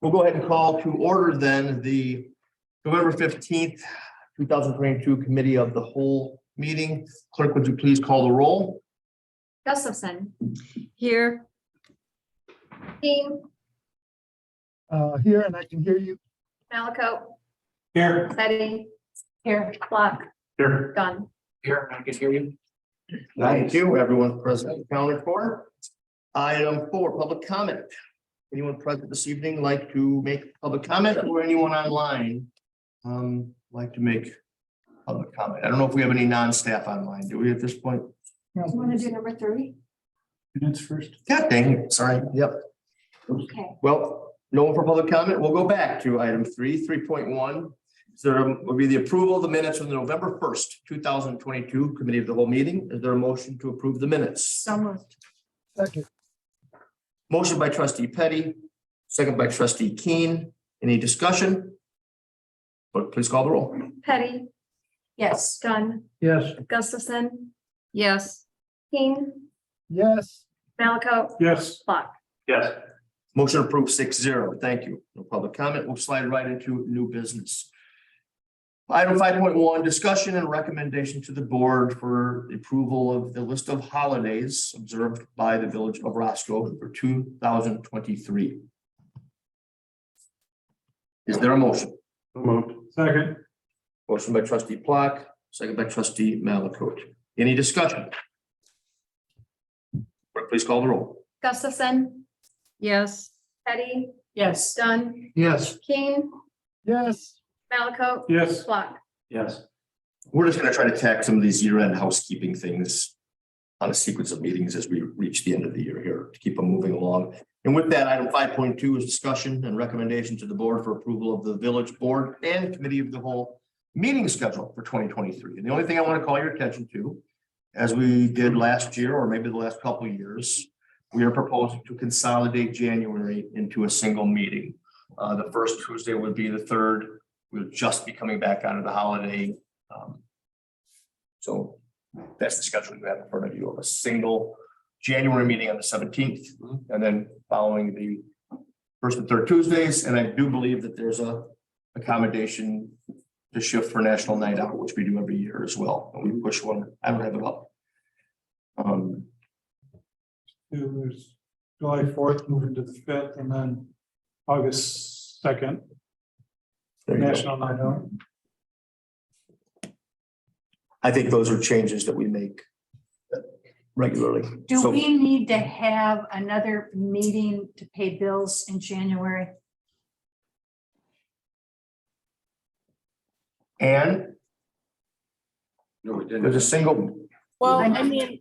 We'll go ahead and call to order then the November 15th, 2022 Committee of the Whole meeting. Clerk, would you please call the roll? Gustafson. Here. King, Here, and I can hear you. Malaco, Here. Betty. Here. Block, Here. Gunn. Here, I can hear you. Thank you, everyone present, accounted for. Item 4, public comment. Anyone present this evening like to make public comment, or anyone online like to make public comment? I don't know if we have any non-staff online. Do we at this point? Do you want to do number 3? Minutes first. God dang it, sorry, yep. Okay. Well, no one for public comment. We'll go back to item 3.1. So there will be the approval of the minutes from the November 1st, 2022 Committee of the Whole meeting. Is there a motion to approve the minutes? So moved. Second. Motion by trustee Petty, second by trustee Keen. Any discussion? Clerk, please call the roll. Petty. Yes. Gunn. Yes. Gustafson. Yes. King, Yes. Malaco, Yes. Block. Yes. Motion approved 6-0. Thank you. No public comment. We'll slide right into new business. Item 5.1, discussion and recommendation to the board for the approval of the list of holidays observed by the village of Roscoe for 2023. Is there a motion? Moved. Second. Motion by trustee Plock, second by trustee Malaco. Any discussion? Clerk, please call the roll. Gustafson. Yes. Petty. Yes. Gunn. Yes. King, Yes. Malaco. Yes. Block. Yes. We're just gonna try to tack some of these year-end housekeeping things on a sequence of meetings as we reach the end of the year here to keep them moving along. And with that, item 5.2 is discussion and recommendation to the board for approval of the village board and committee of the whole meeting schedule for 2023. And the only thing I want to call your attention to, as we did last year, or maybe the last couple of years, we are proposing to consolidate January into a single meeting. The first Tuesday would be the 3rd. We'll just be coming back onto the holiday. So that's the schedule you have in front of you, of a single January meeting on the 17th, and then following the first and third Tuesdays. And I do believe that there's a accommodation to shift for National Night Out, which we do every year as well. And we push one. I don't have it up. There's July 4th, moving to the 5th, and then August 2nd, There you go. National Night Out. I think those are changes that we make regularly. Do So- we need to have another meeting to pay bills in January? And No, we didn't. there's a single, Well, I I mean,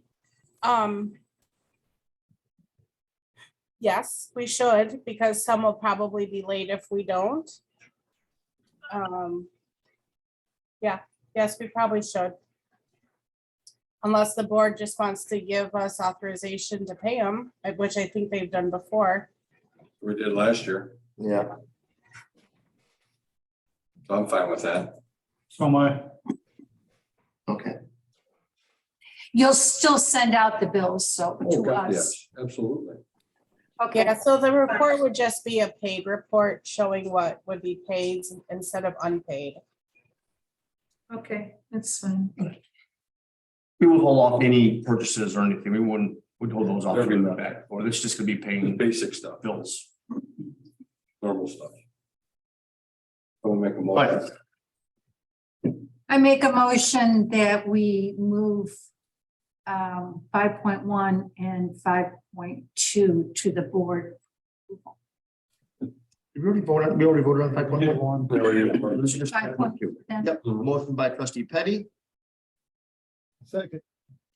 yes, we should, because some will probably be late if we don't. Yeah, yes, we probably should. Unless the board just wants to give us authorization to pay them, which I think they've done before. We did last year, yeah. so I'm fine with that. So my, Okay. You'll still send out the bills, so to us. Yes, absolutely. Okay, Yeah, so the report would just be a paid report showing what would be paid instead of unpaid. okay, that's fine. We will hold off any purchases or anything. We would hold those off Never in the done. back, or it's just gonna be The paying basic stuff, bills. normal stuff. We'll make a Right. motion. I make a motion that we move 5.1 and 5.2 to the board. Did we already voted on, we already voted on five point did one? one. This is just 5.2. Yep, motion by trustee Petty, Second.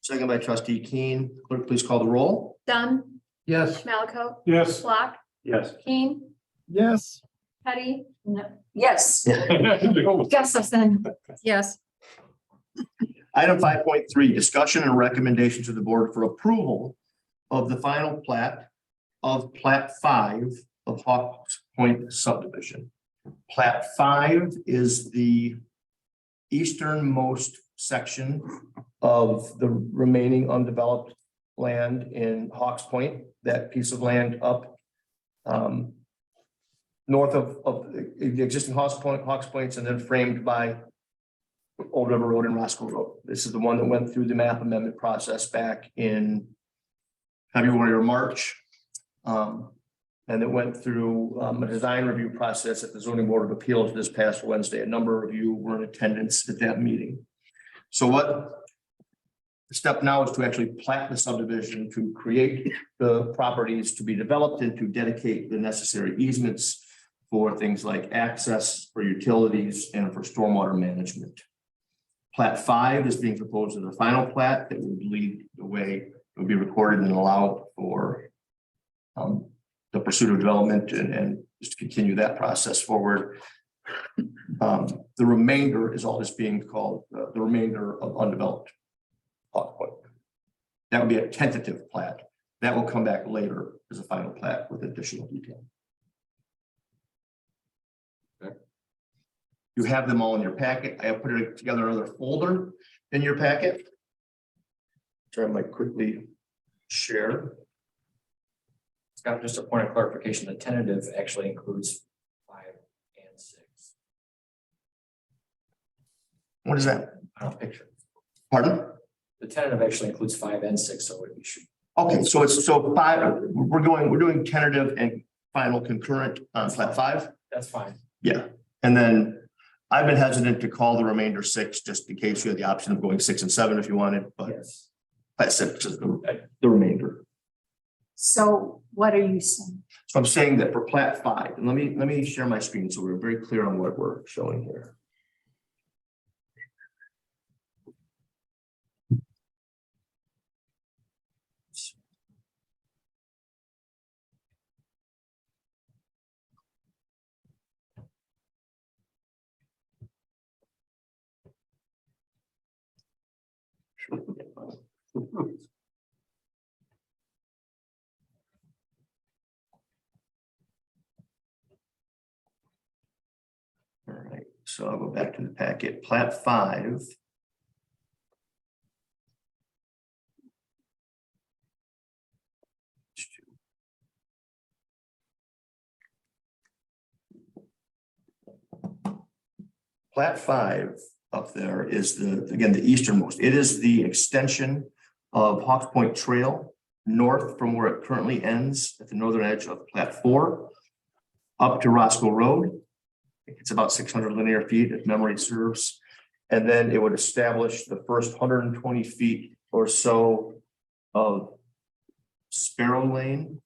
second by trustee Keen. Clerk, please call the roll. Dunn, Yes. Malaco, Yes. Block, Yes. King, Yes. Petty, Yes. Gustafson. Yes. Item 5.3, discussion and recommendation to the board for approval of the final plat of Plat 5 of Hawks Point subdivision. Plat 5 is the easternmost section of the remaining undeveloped land in Hawks Point, that piece of land up north of the existing Hawks Points and then framed by Old River Road and Roscoe Road. This is the one that went through the map amendment process back in February or March. And it went through a design review process at the Zoning Board of Appeals this past Wednesday. A number of you were in attendance at that meeting. So what the step now is to actually plat the subdivision, to create the properties to be developed and to dedicate the necessary easements for things like access, for utilities, and for stormwater management. Plat 5 is being proposed as a final plat that would lead the way, it would be recorded and allow for the pursuit of development and just to continue that process forward. The remainder is all this being called the remainder of undeveloped Hawk Point. That would be a tentative plat. That will come back later as a final plat with additional detail. Okay. You have them all in your packet. I have put it together another folder in your packet. So I might quickly share. Scott, just a point of clarification, the tentative actually includes 5 and 6. What is that? I don't picture. Pardon? The tentative actually includes 5 and 6, so we should. Okay, so it's 5. We're doing tentative and final concurrent on plat 5. That's fine. Yeah, and then I've been hesitant to call the remainder 6 just in case you had the option of going 6 and 7 if you wanted, but Yes. plat 6 is the remainder. So what are you saying? So I'm saying that for plat 5, and let me share my screen so we're very clear on what we're showing here. All right, so I'll go back to the packet. Plat 5. Plat 5 up there is again, the easternmost. It is the extension of Hawks Point Trail north from where it currently ends at the northern edge of plat 4 up to Roscoe Road. It's about 600 linear feet if memory serves. And then it would establish the first 120 feet or so of Sparrow Lane.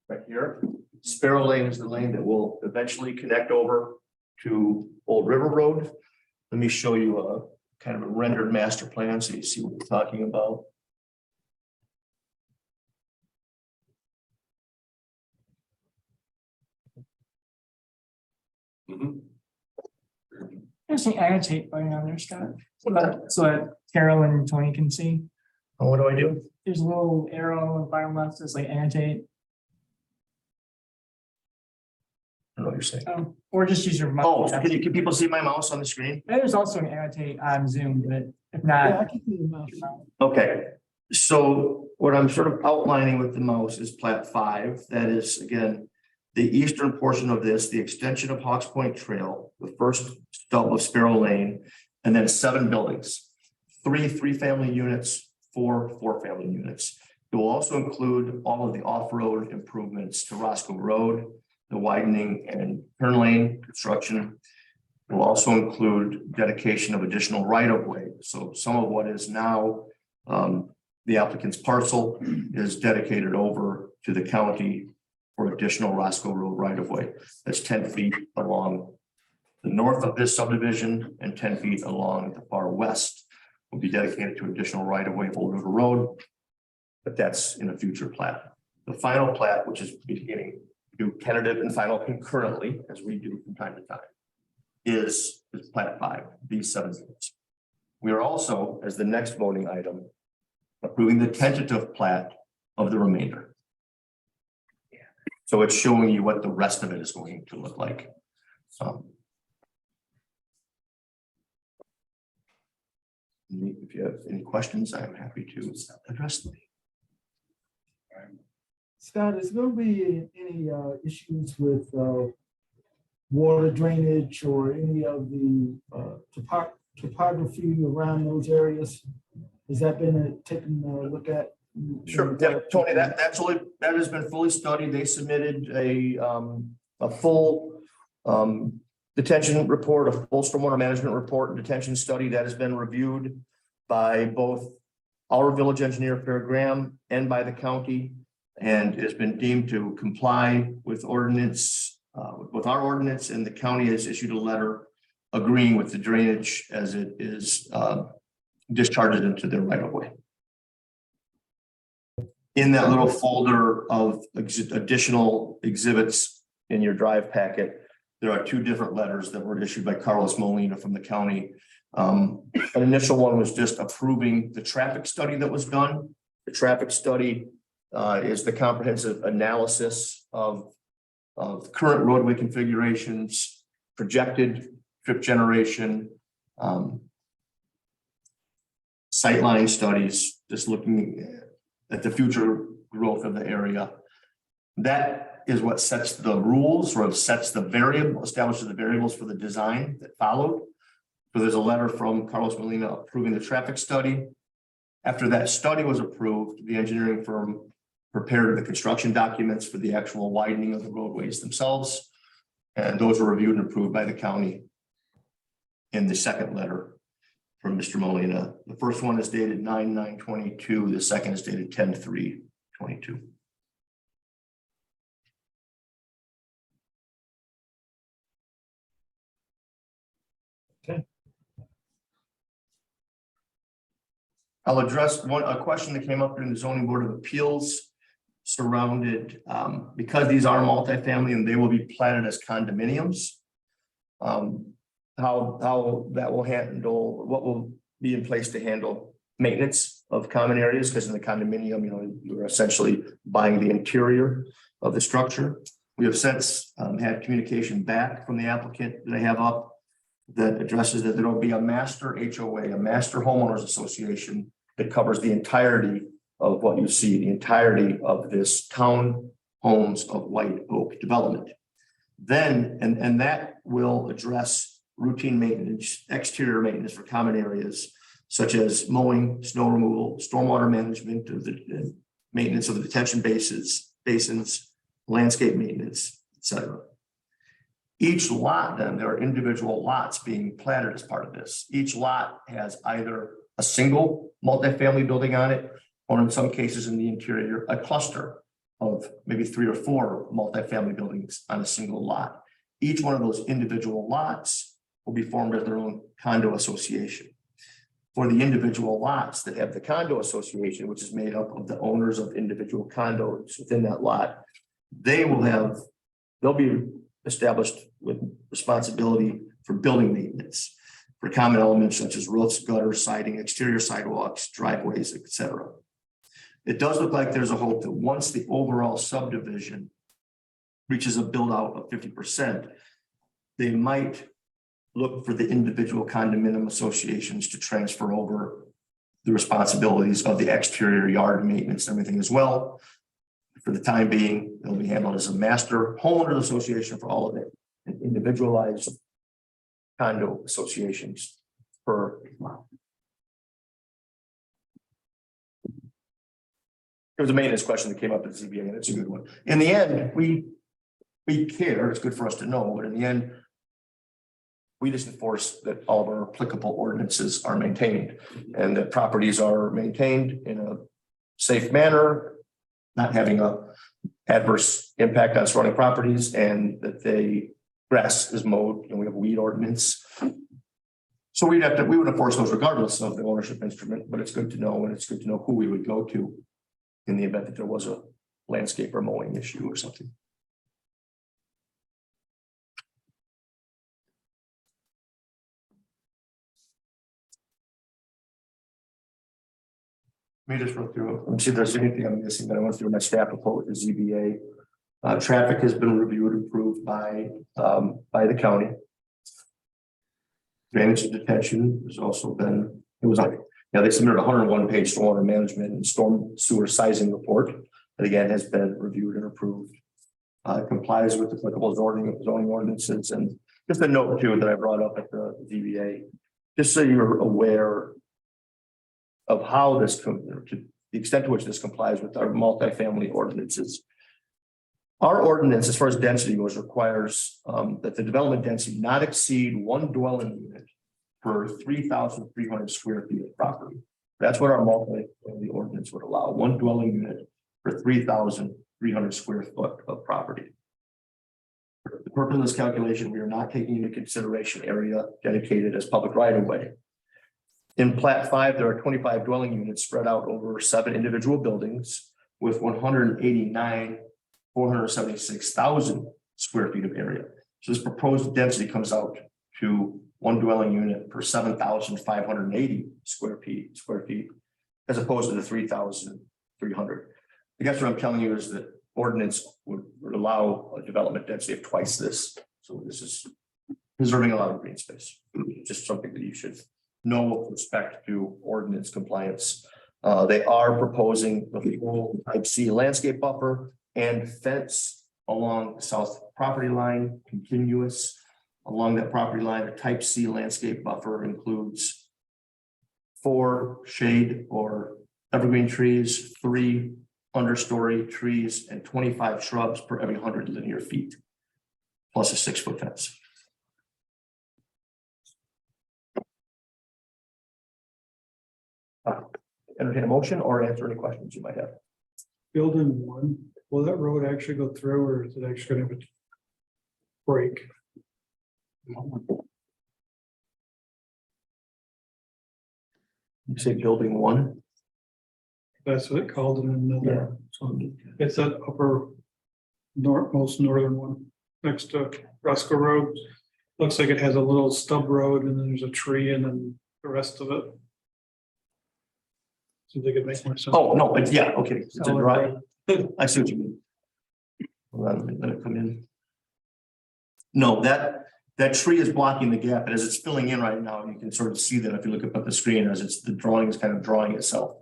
Right here. Sparrow Lane is the lane that will eventually connect over to Old River Road. Let me show you a kind of a rendered master plan so you see what we're talking about. There's an annotate button on there, Scott, so that Carol and Tony can see. Oh, what do I do? There's a little arrow on the bottom left that's like annotate, I don't know what you're saying. or just use your Oh, mouse. can people see my mouse on the screen? There's also an annotate on Zoom, but if not. Okay, so what I'm sort of outlining with the mouse is plat 5. That is, again, the eastern portion of this, the extension of Hawks Point Trail, the first stub of Sparrow Lane, and then 7 buildings, 3 3-family units, 4 4-family units. It will also include all of the off-road improvements to Roscoe Road, the widening and turn lane construction. It will also include dedication of additional right-of-way. So some of what is now the applicant's parcel is dedicated over to the county for additional Roscoe Road right-of-way. That's 10 feet along the north of this subdivision and 10 feet along the far west will be dedicated to additional right-of-way of Old River Road. But that's in a future plat. The final plat, which is beginning to do tentative and final concurrently, as we do from time to time, is plat 5, these 7 units. We are also, as the next voting item, approving the tentative plat of the remainder. So it's showing you what the rest of it is going to look like. If you have any questions, I'm happy to address them. Scott, is there gonna be any issues with water drainage or any of the topography around those areas? Has that been taken a look at? Sure, yeah, Tony, that has been fully studied. They submitted a full detention report, a full stormwater management report and detention study that has been reviewed by both our village engineer, Fair Graham, and by the county, and has been deemed to comply with ordinance, with our ordinance, and the county has issued a letter agreeing with the drainage as it is discharged into their right of way. In that little folder of additional exhibits in your drive packet, there are two different letters that were issued by Carlos Molina from the county. An initial one was just approving the traffic study that was done. The traffic study is the comprehensive analysis of current roadway configurations, projected trip generation, sightline studies, just looking at the future growth of the area. That is what sets the rules, or sets the variable, establishes the variables for the design that followed. So there's a letter from Carlos Molina approving the traffic study. After that study was approved, the engineering firm prepared the construction documents for the actual widening of the roadways themselves. And those were reviewed and approved by the county in the second letter from Mr. Molina. The first one is dated 9/9/22. The second is dated 10/3/22. I'll address a question that came up during the zoning board of appeals surrounded, because these are multifamily and they will be platted as condominiums. How that will handle, what will be in place to handle maintenance of common areas, because in the condominium, you're essentially buying the interior of the structure. We have since had communication back from the applicant that I have up that addresses that there will be a master HOA, a master homeowners association, that covers the entirety of what you see, the entirety of this town homes of White Oak development. Then, and that will address routine maintenance, exterior maintenance for common areas, such as mowing, snow removal, stormwater management, of the maintenance of the detention basins, landscape maintenance, etc. Each lot, then, there are individual lots being platted as part of this. Each lot has either a single multifamily building on it, or in some cases in the interior, a cluster of maybe 3 or 4 multifamily buildings on a single lot. Each one of those individual lots will be formed as their own condo association. For the individual lots that have the condo association, which is made up of the owners of individual condos within that lot, they'll be established with responsibility for building maintenance, for common elements such as roofs, gutters, siding, exterior sidewalks, driveways, etc. It does look like there's a hope that once the overall subdivision reaches a build out of 50%, they might look for the individual condominium associations to transfer over the responsibilities of the exterior yard maintenance and everything as well. For the time being, it'll be handled as a master homeowners association for all of it, and individualized condo associations per lot. There was a maintenance question that came up at the ZBA, and it's a good one. In the end, we care, it's good for us to know, but in the end, we just enforce that all of our applicable ordinances are maintained and that properties are maintained in a safe manner, not having a adverse impact on surrounding properties, and that the grass is mowed and we have a weed ordinance. So we would enforce those regardless of the ownership instrument, but it's good to know, and it's good to know who we would go to in the event that there was a landscape or mowing issue or something. Let me just run through it. Let me see if there's anything I'm missing, but I went through my staff report with the ZBA. Traffic has been reviewed and approved by the county. Drainage and detention has also been, they submitted a 101-page stormwater management and storm sewer sizing report. that again has been reviewed and approved. Complies with applicable zoning ordinances, and just a note too that I brought up at the ZBA, just so you're aware of how this, to the extent to which this complies with our multifamily ordinances. Our ordinance, as far as density goes, requires that the development density not exceed one dwelling unit per 3,300 square feet of property. That's what our multifamily ordinance would allow, one dwelling unit per 3,300 square foot of property. For the purpose of this calculation, we are not taking into consideration area dedicated as public right of way. In Plat 5, there are 25 dwelling units spread out over 7 individual buildings with 476,000 square feet of area. So this proposed density comes out to one dwelling unit per 7,580 square feet, as opposed to the 3,300. I guess what I'm telling you is that ordinance would allow a development density of twice this. So this is preserving a lot of green space. Just something that you should know with respect to ordinance compliance. They are proposing the full type C landscape buffer and fence along the south property line, continuous along that property line. A type C landscape buffer includes 4 shade or evergreen trees, 3 understory trees, and 25 shrubs per every 100 linear feet, plus a 6-foot fence. Entertain a motion or answer any questions you might have. Building 1, will that road actually go through, or is it actually gonna break? You say building 1? That's what it called in another. It's that upper most northern one next to Roscoe Road. Looks like it has a little stub road and then there's a tree and then the rest of it. So they could make more sense. Oh, no, but yeah, okay. It's a Solid drive. road. I see what you mean. Hold on, let it come in. No, that tree is blocking the gap, and as it's filling in right now, you can sort of see that if you look up at the screen as the drawing is kind of drawing itself.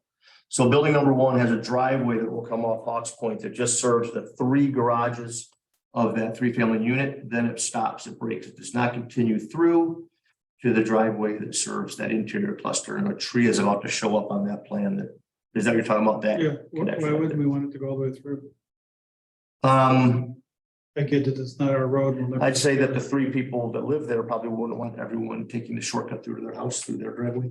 So building number 1 has a driveway that will come off Hawks Point that just serves the 3 garages of that 3-family unit. Then it stops, it breaks. It does not continue through to the driveway that serves that interior cluster, and a tree is about to show up on that plan. That is that what you're talking about? That Yeah, why connection. wouldn't we want it to go all the way through? Um, I get that it's not our road. We'll never- I'd say that the 3 people that live there probably wouldn't want everyone taking the shortcut through to their house through their driveway.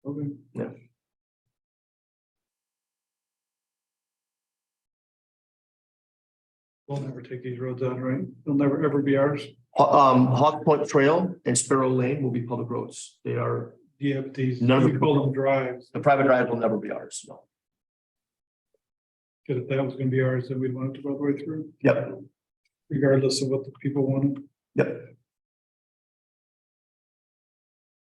Okay. Yeah. We'll never take these roads out, right? They'll never ever be ours. Hawk Point Trail and Sparrow Lane will be public roads. They are, Yeah, but these, None of we the- call them drives. the private drive will never be ours. No. Because if that was gonna be ours, then we'd want it to go all the way through, Yep. regardless of what the people wanted. Yep.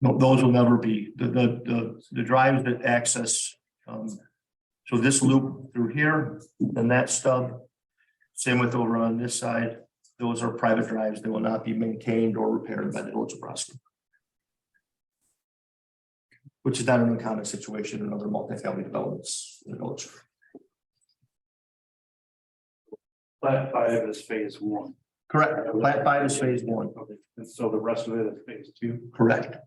No, those will never be the drives that access. So this loop through here and that stub. Same with over on this side. Those are private drives. They will not be maintained or repaired by the village of Roscoe. Which is not an uncommon situation in other multifamily developments in the village. Plat 5 is phase 1. Correct. Plat 5 is phase 1. Okay, and so the rest of it is phase 2, Correct.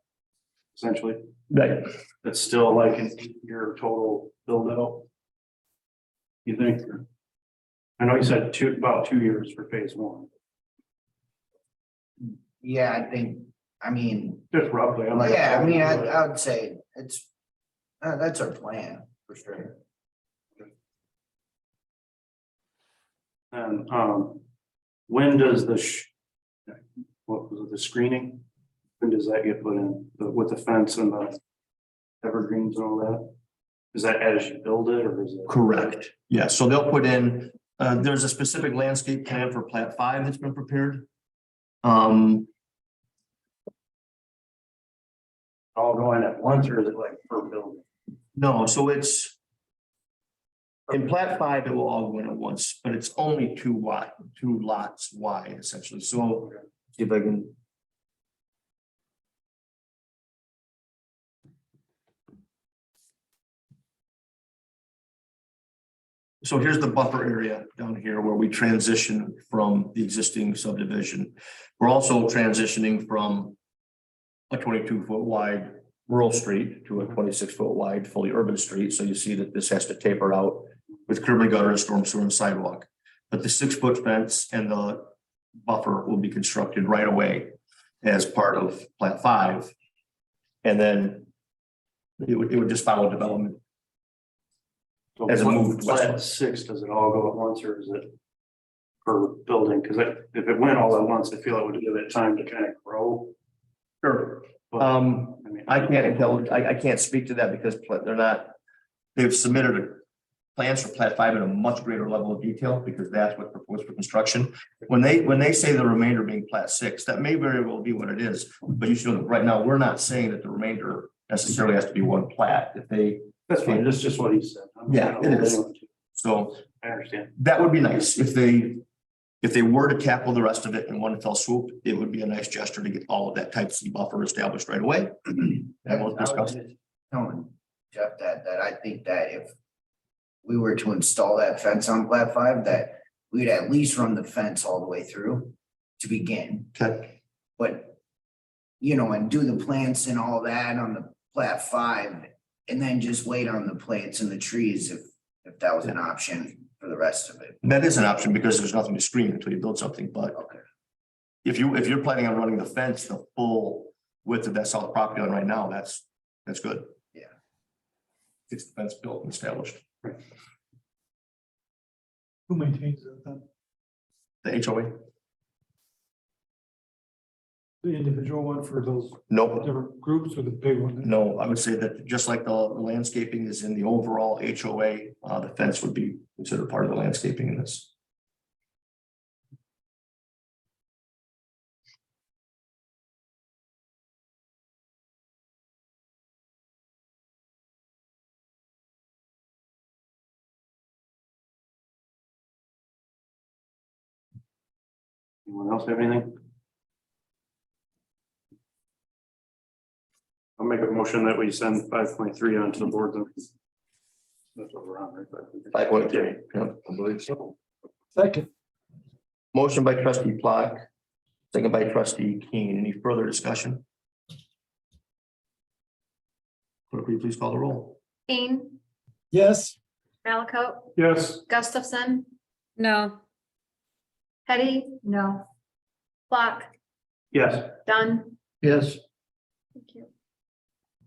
essentially. Right. It's still like an 8-year total build out. You think? I know you said about 2 years for phase 1. Yeah, I think, I mean, Just roughly. I'm not- yeah, I mean, I would say it's, that's our plan for sure. And when does what was it, the screening? When does that get put in with the fence and the evergreens and all that? Is that as you build it or is it? Correct. Yeah, so they'll put in, there's a specific landscape plan for Plat 5 that's been prepared. All going at once or is it like per building? No, so it's. In Plat 5, it will all go in at once, but it's only 2 lots wide essentially. So see if I can. So here's the buffer area down here where we transition from the existing subdivision. We're also transitioning from a 22-foot wide rural street to a 26-foot wide fully urban street. So you see that this has to taper out with curb and gutter and storm sewer and sidewalk. But the 6-foot fence and the buffer will be constructed right away as part of Plat 5. And then it would just follow development. So As it moved Plat west. 6, does it all go at once or is it per building? Because if it went all at once, I feel it would give it time to kind of grow. Sure. But, I can't tell, I can't speak to that because they're not, they've submitted plans for Plat 5 in a much greater level of detail because that's what's proposed for construction. When they say the remainder being Plat 6, that may very well be what it is. But you should know that right now, we're not saying that the remainder necessarily has to be one plat. If they, that's fine, that's just what he said. Yeah, it is. So I understand. that would be nice if they were to tackle the rest of it in one fell swoop, it would be a nice gesture to get all of that type C buffer established right away. And we'll discuss it. Telling Jeff that I think that if we were to install that fence on Plat 5, that we'd at least run the fence all the way through to begin. Okay. But, you know, and do the plants and all that on the Plat 5, and then just wait on the plants and the trees if that was an option for the rest of it. That is an option because there's nothing to screen until you build something, but Okay. if you're planning on running the fence, the full width of that south property line right now, that's good. Yeah. It's the fence built and established. Who maintains it then? The HOA, The individual one for those nope, different groups or the big one? no, I would say that just like the landscaping is in the overall HOA, the fence would be considered part of the landscaping in this. Anyone else have anything? I'll make a motion that we send 5.3 onto the board. That's what we're on, right? 5.3, yeah, I believe so. Second, Motion by trustee Plock, second by trustee King. Any further discussion? Clerk, will you please call the roll? Kane, yes, Malaco, Yes, Gustafson. No. Petty, No, Block, Yes. Dunn. yes, Thank you.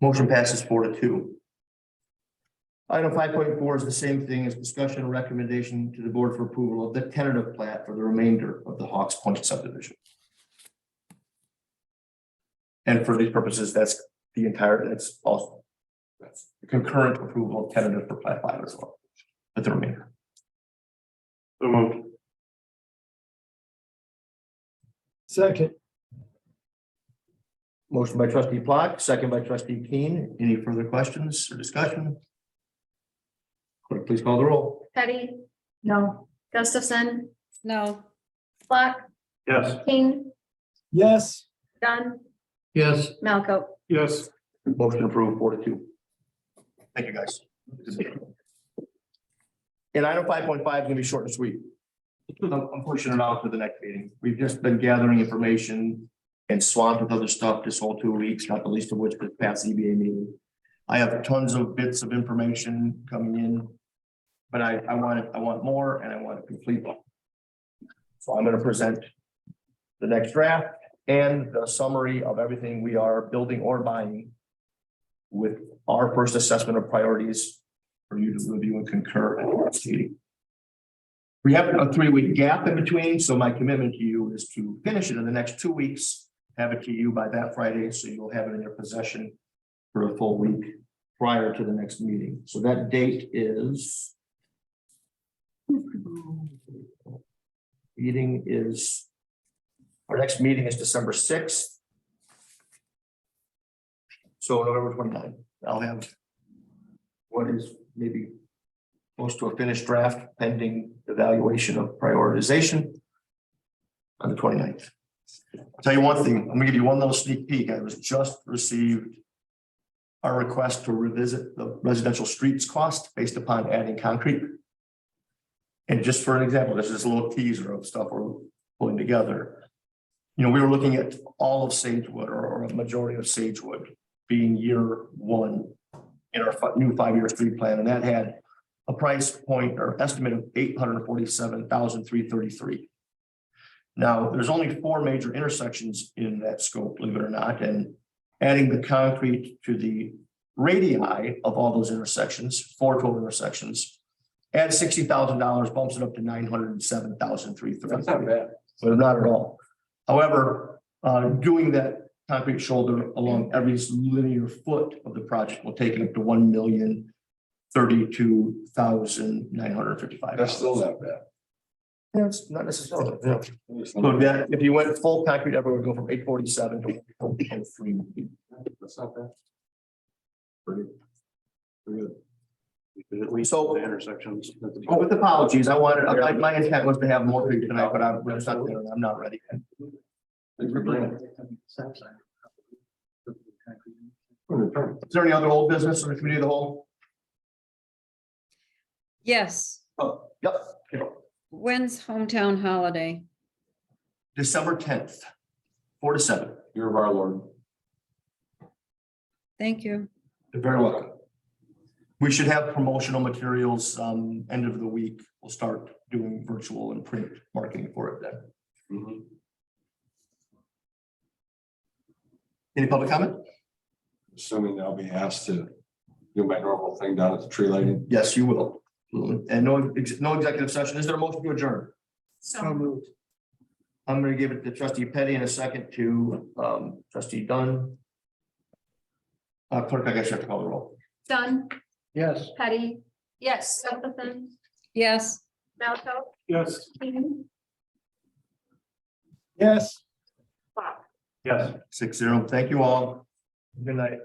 Motion passes 4-2. Item 5.4 is the same thing as discussion and recommendation to the board for approval of the tentative plat for the remainder of the Hawks Point subdivision. And for these purposes, that's the entire, that's also that's concurrent approval of tentative for Plat 5 as well, but the remainder. So moved. second, Motion by trustee Plock, second by trustee Keen. Any further questions or discussion? Clerk, please call the roll. Petty, no, Gustafson. No. Block, Yes. King, yes, Dunn, Yes. Malco. yes, Motion approved 4-2. Thank you, guys. And item 5.5 is gonna be short and sweet. I'm pushing it out to the next meeting. We've just been gathering information and swamped with other stuff this whole 2 weeks, not the least of which the past ZBA meeting. I have tons of bits of information coming in, but I want more and I want to complete them. So I'm gonna present the next draft and the summary of everything we are building or buying with our first assessment of priorities for you to review and concur at the next meeting. We have a 3-week gap in between, so my commitment to you is to finish it in the next 2 weeks, have it to you by that Friday, so you'll have it in your possession for a full week prior to the next meeting. So that date is our next meeting is December 6th. So November 29th, I'll have what is maybe close to a finished draft pending evaluation of prioritization on the 29th. I'll tell you one thing, I'm gonna give you one little sneak peek. I was just received our request to revisit the residential streets cost based upon adding concrete. And just for an example, this is a little teaser of stuff we're pulling together. You know, we were looking at all of Sagewood or a majority of Sagewood being year one in our new 5-year street plan, and that had a price point or estimate of $847,333. Now, there's only 4 major intersections in that scope, believe it or not, and adding the concrete to the radii of all those intersections, 4 total intersections, add $60,000, bumps it up to $907,333. That's not bad. But not at all. However, doing that concrete shoulder along every linear foot of the project will take it up to $1,032,955. That's still not bad. That's not necessarily. Yeah. So that if you went full concrete, everyone would go from 847 to 103. That's not bad. Pretty good. At least So- the intersections. Oh, with apologies, I wanted, my intent was to have more for you tonight, but I'm just not there. I'm not ready. Thanks for bringing it. Is there any other old business in the committee of the whole? Yes. Oh, yep. When's hometown holiday? December 10th, 4 to 7. You're of our Lord. Thank you. You're very welcome. We should have promotional materials, end of the week. We'll start doing virtual and print marketing for it then. Mhm. Any public comment? Assuming I'll be asked to do my normal thing down at the tree lighting. Yes, you will. And no executive session. Is there a motion to adjourn? So moved. I'm gonna give it to trustee Petty in a second to trustee Dunn. Clerk, I guess you have to call the roll. Dunn, Yes. Petty, Yes. Gustafson, Yes. Malco, Yes. King, Yes. Clock. Yes. 6-0. Thank you all. Good night.